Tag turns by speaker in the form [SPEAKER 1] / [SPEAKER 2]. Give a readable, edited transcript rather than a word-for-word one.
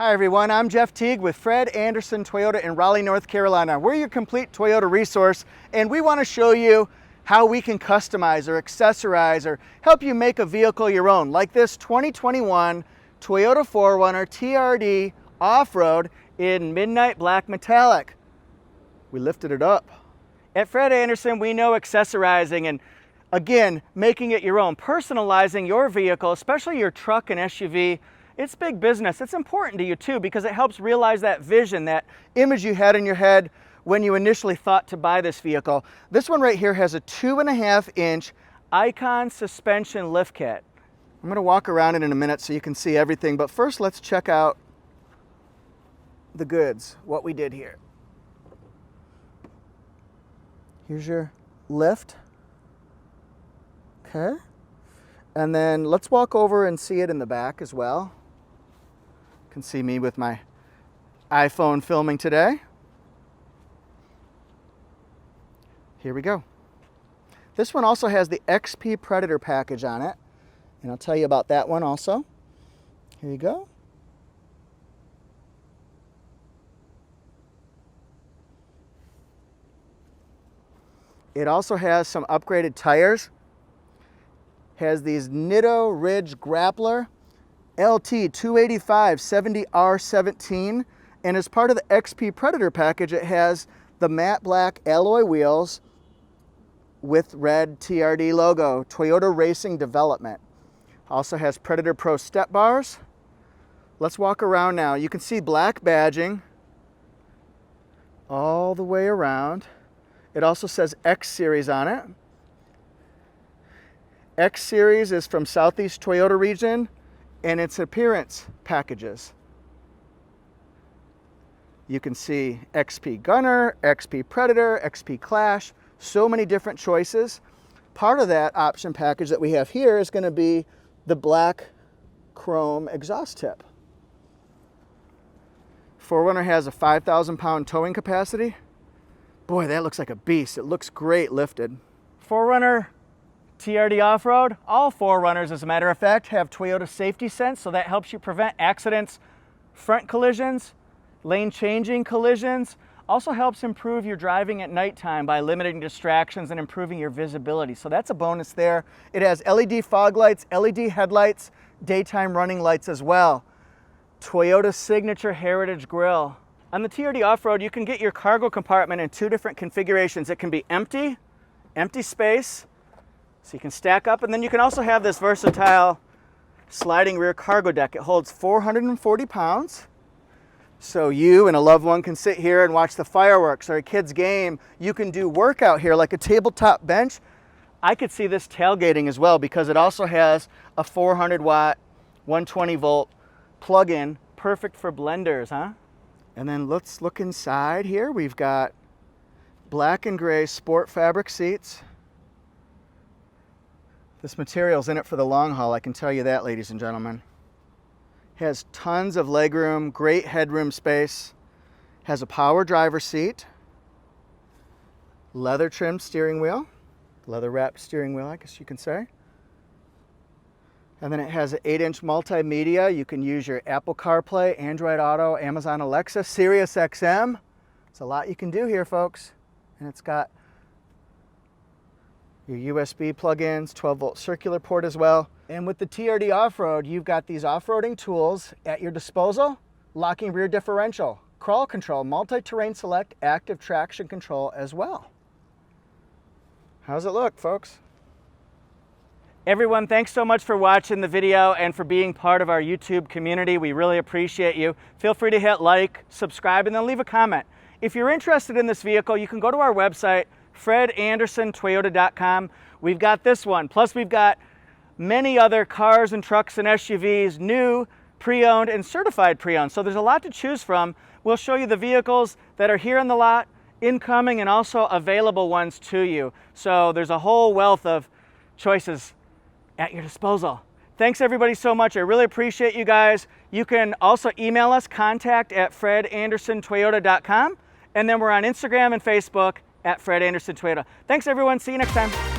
[SPEAKER 1] Hi everyone, I'm Jeff Teague with Fred Anderson Toyota in Raleigh, North Carolina. We're your complete Toyota resource, and we want to show you how we can customize or accessorize or help you make a vehicle your own, like this 2021 Toyota 4Runner TRD Off-Road in Midnight Black Metallic. We lifted it up. At Fred Anderson, we know accessorizing and, again, making it your own, personalizing your vehicle, especially your truck and SUV. It's big business. It's important to you too because it helps realize that vision, that image you had in your head when you initially thought to buy this vehicle. This one right here has a 2.5-inch Icon suspension lift kit. I'm going to walk around it in a minute so you can see everything, but first let's check out the goods, what we did here. Here's your lift. Okay. And then let's walk over and see it in the back as well. You can see me with my iPhone filming today. Here we go. This one also has the XP Predator package on it, and I'll tell you about that one also. Here you go. It also has some upgraded tires. Has these Nitto Ridge Grappler LT 285 70R17, and as part of the XP Predator package it has the matte black alloy wheels with red TRD logo, Toyota Racing Development. Also has Predator Pro step bars. Let's walk around now. You can see black badging all the way around. It also says X Series on it. X Series is from Southeast Toyota region, and its appearance packages. You can see XP Gunner, XP Predator, XP Clash, so many different choices. Part of that option package that we have here is going to be the black chrome exhaust tip. 4Runner has a 5,000-pound towing capacity. Boy, that looks like a beast. It looks great lifted. 4Runner TRD Off-Road, all 4Runners, as a matter of fact, have Toyota Safety Sense, so that helps you prevent accidents, front collisions, lane changing collisions. Also helps improve your driving at nighttime by limiting distractions and improving your visibility. So that's a bonus there. It has LED fog lights, LED headlights, daytime running lights as well. Toyota Signature Heritage Grille. On the TRD Off-Road, you can get your cargo compartment in two different configurations. It can be empty space, so you can stack up, and then you can also have this versatile sliding rear cargo deck. It holds 440 pounds. So you and a loved one can sit here and watch the fireworks or a kid's game. You can do workout here like a tabletop bench. I could see this tailgating as well because it also has a 400-watt, 120-volt plug-in, perfect for blenders, huh? And then let's look inside here. We've got black and gray sport fabric seats. This material's in it for the long haul, I can tell you that, ladies and gentlemen. Has tons of legroom, great headroom space. Has a power driver seat. Leather trimmed steering wheel. Leather wrapped steering wheel, I guess you can say. And then it has an 8-inch multimedia. You can use your Apple CarPlay, Android Auto, Amazon Alexa, Sirius XM. It's a lot you can do here, folks. And it's got your USB plug-ins, 12-volt circular port as well. And with the TRD Off-Road, you've got these off-roading tools at your disposal. Locking rear differential, crawl control, multi-terrain select, active traction control as well. How's it look, folks? Everyone, thanks so much for watching the video and for being part of our YouTube community. We really appreciate you. Feel free to hit like, subscribe, and then leave a comment. If you're interested in this vehicle, you can go to our website, fredandersontoyota.com. We've got this one, plus we've got many other cars and trucks and SUVs, new, pre-owned, and certified pre-owned. So there's a lot to choose from. We'll show you the vehicles that are here in the lot, incoming, and also available ones to you. So there's a whole wealth of choices at your disposal. Thanks everybody so much. I really appreciate you guys. You can also email us, contact@fredandersontoyota.com, and then we're on Instagram and Facebook at Fred Anderson Toyota. Thanks everyone. See you next time.